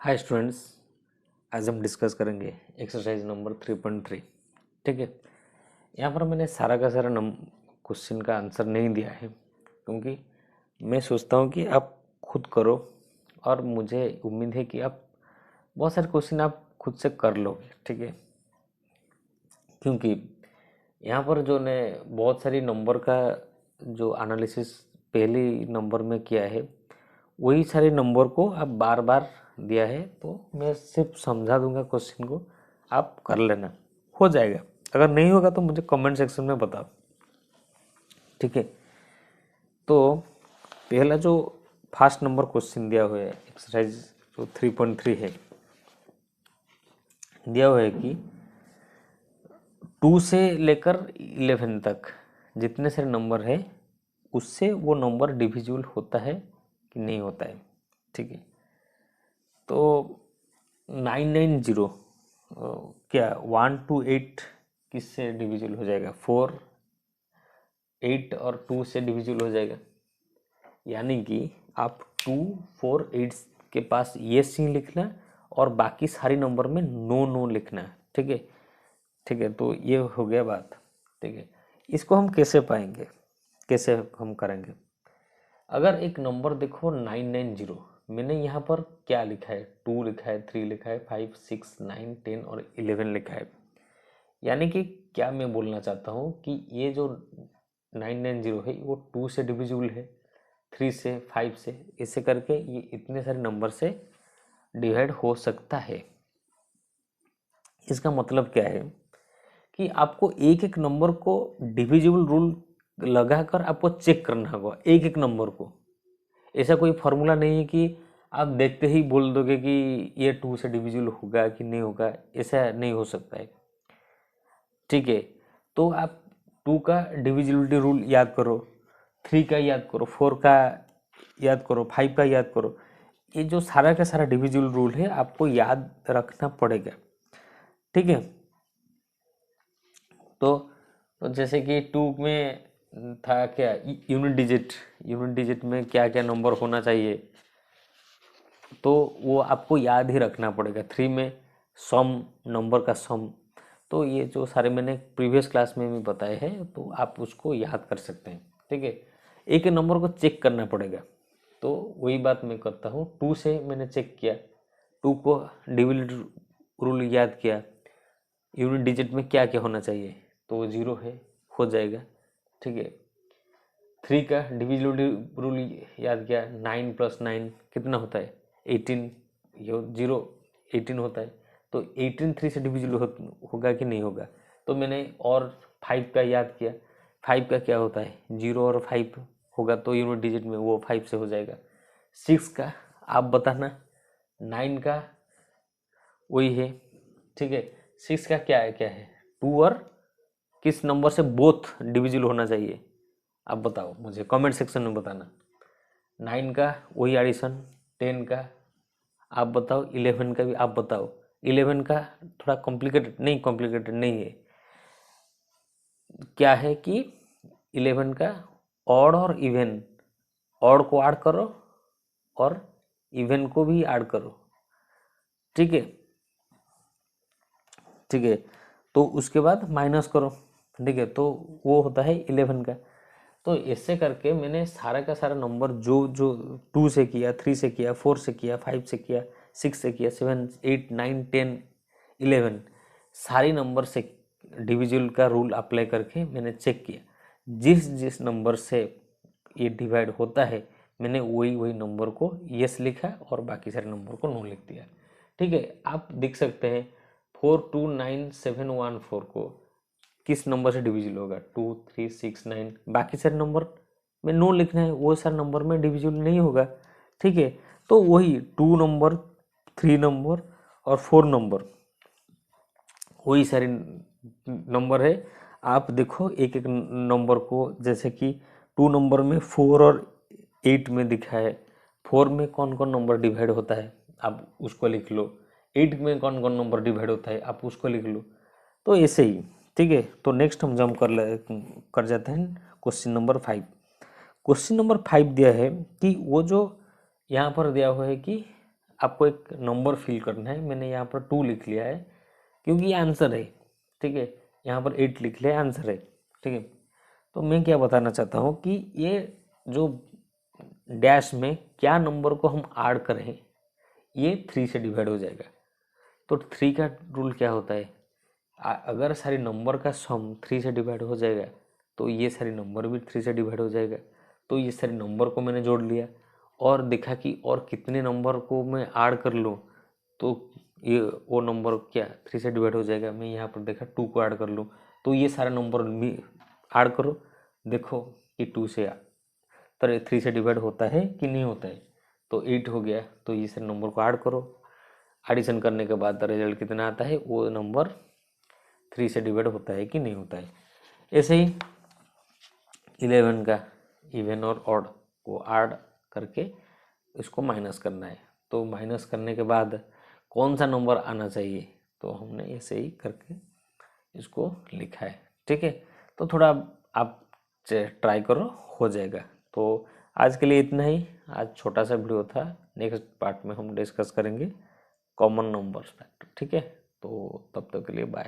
Hi students, आज हम discuss करेंगे एक्सरसाइज नंबर 3.3। ठीक है। यहाँ पर मैंने सारा का सारा क्वेश्चन का आंसर नहीं दिया है, क्योंकि मैं सोचता हूँ कि आप खुद करो, और मुझे उम्मीद है कि आप बहुत सारे क्वेश्चन आप खुद से कर लोगे। ठीक है, क्योंकि यहाँ पर जो ने बहुत सारी नंबर का जो एनालिसिस पहले नंबर में किया है, वही सारे नंबर को आप बार बार दिया है, तो मैं सिर्फ समझा दूंगा क्वेश्चन को, आप कर लेना, हो जाएगा। अगर नहीं होगा तो मुझे कमेंट सेक्शन में बताओ। ठीक है, तो पहला जो फर्स्ट नंबर क्वेश्चन दिया हुआ है, एक्सरसाइज जो 3.3 है, दिया हुआ है कि 2 से लेकर 11 तक जितने सारे नंबर है, उससे वो नंबर डिविजिबल होता है कि नहीं होता है। ठीक है, तो 990 क्या 1 to 8 किससे डिविजिबल हो जाएगा? 4, 8 और 2 से डिविजिबल हो जाएगा। यानी कि आप 2, 4, 8 के पास ये सी लिखना और बाकी सारी नंबर में नो नो लिखना है। ठीक है, ठीक है, तो ये हो गया बात। ठीक है, इसको हम कैसे पाएंगे, कैसे हम करेंगे? अगर एक नंबर देखो 990, मैंने यहाँ पर क्या लिखा है? 2 लिखा है, 3 लिखा है, 5, 6, 9, 10 और 11 लिखा है। यानी कि क्या मैं बोलना चाहता हूँ कि ये जो 990 है वो 2 से डिविजिबल है, 3 से, 5 से, ऐसे करके ये इतने सारे नंबर से डिवाइड हो सकता है। इसका मतलब क्या है कि आपको एक एक नंबर को डिविजिबल रूल लगाकर आपको चेक करना होगा, एक एक नंबर को। ऐसा कोई फॉर्मूला नहीं है कि आप देखते ही बोल दोगे कि ये 2 से डिविजिबल होगा कि नहीं होगा, ऐसा नहीं हो सकता है। ठीक है, तो आप 2 का डिविजिबिलिटी रूल याद करो, 3 का याद करो, 4 का याद करो, 5 का याद करो। ये जो सारा का सारा डिविजिबल रूल है आपको याद रखना पड़ेगा। ठीक है, तो जैसे कि 2 में था क्या, यूनिट डिजिट, यूनिट डिजिट में क्या क्या नंबर होना चाहिए, तो वो आपको याद ही रखना पड़ेगा। 3 में सम, नंबर का सम, तो ये जो सारे मैंने प्रीवियस क्लास में भी बताए हैं, तो आप उसको याद कर सकते हैं। ठीक है, एक नंबर को चेक करना पड़ेगा, तो वही बात मैं करता हूँ। 2 से मैंने चेक किया, 2 को डिविजिबिलिटी रूल याद किया, यूनिट डिजिट में क्या क्या होना चाहिए, तो वो 0 है, हो जाएगा। ठीक है, 3 का डिविजिबिलिटी रूल याद किया, 9 + 9 कितना होता है? 18, ये 0, 18 होता है, तो 18 3 से डिविजिबल होगा कि नहीं होगा? तो मैंने और 5 का याद किया, 5 का क्या होता है? 0 और 5 होगा, तो यूनिट डिजिट में वो 5 से हो जाएगा। 6 का आप बताना, 9 का वही है। ठीक है, 6 का क्या है, क्या है? 2 और किस नंबर से बोथ डिविजिबल होना चाहिए? आप बताओ, मुझे कमेंट सेक्शन में बताना। 9 का वही एडिशन, 10 का आप बताओ, 11 का भी आप बताओ। 11 का थोड़ा कॉम्प्लिकेटेड नहीं, कॉम्प्लिकेटेड नहीं है, क्या है कि 11 का ऑड और इवन, ऑड को ऐड करो और इवन को भी ऐड करो। ठीक है, ठीक है, तो उसके बाद माइनस करो। ठीक है, तो वो होता है 11 का। तो ऐसे करके मैंने सारा का सारा नंबर जो जो 2 से किया, 3 से किया, 4 से किया, 5 से किया, 6 से किया, 7, 8, 9, 10, 11 सारी नंबर से डिविजिबल का रूल अप्लाई करके मैंने चेक किया। जिस जिस नंबर से ये डिवाइड होता है, मैंने वही वही नंबर को यस लिखा और बाकी सारे नंबर को नो लिख दिया। ठीक है, आप देख सकते हैं 429714 को किस नंबर से डिविजिबल होगा? 2, 3, 6, 9, बाकी सारे नंबर में नो लिखना है, वो सारे नंबर में डिविजिबल नहीं होगा। ठीक है, तो वही 2 नंबर, 3 नंबर और 4 नंबर, वही सारे नंबर है। आप देखो एक एक नंबर को, जैसे कि 2 नंबर में 4 और 8 में दिखा है, 4 में कौन कौन नंबर डिवाइड होता है आप उसको लिख लो, 8 में कौन कौन नंबर डिवाइड होता है आप उसको लिख लो। तो ऐसे ही। ठीक है, तो नेक्स्ट हम जंप कर जाते हैं क्वेश्चन नंबर 5। क्वेश्चन नंबर 5 दिया है कि वो जो यहाँ पर दिया हुआ है कि आपको एक नंबर फिल करना है। मैंने यहाँ पर 2 लिख लिया है क्योंकि ये आंसर है, ठीक है। यहाँ पर 8 लिख लिया, आंसर है, ठीक है। तो मैं क्या बताना चाहता हूँ कि ये जो डैश में क्या नंबर को हम ऐड करें, ये 3 से डिवाइड हो जाएगा। तो 3 का रूल क्या होता है, अगर सारी नंबर का सम 3 से डिवाइड हो जाएगा तो ये सारी नंबर भी 3 से डिवाइड हो जाएगा। तो ये सारे नंबर को मैंने जोड़ लिया और देखा कि और कितने नंबर को मैं ऐड कर लूँ तो ये वो नंबर क्या 3 से डिवाइड हो जाएगा। मैं यहाँ पर देखा 2 को ऐड कर लूँ तो ये सारा नंबर भी ऐड करो, देखो कि 2 से 3 से डिवाइड होता है कि नहीं होता है। तो 8 हो गया, तो ये सारे नंबर को ऐड करो, एडिशन करने के बाद रिजल्ट कितना आता है, वो नंबर 3 से डिवाइड होता है कि नहीं होता है। ऐसे ही 11 का इवन और ऑड को ऐड करके इसको माइनस करना है। तो माइनस करने के बाद कौन सा नंबर आना चाहिए, तो हमने ऐसे ही करके इसको लिखा है, ठीक है। तो थोड़ा आप ट्राई करो, हो जाएगा। तो आज के लिए इतना ही, आज छोटा सा वीडियो था। नेक्स्ट पार्ट में हम डिस्कस करेंगे कॉमन नंबर्स फैक्टर, ठीक है। तो तब तक के लिए बाय।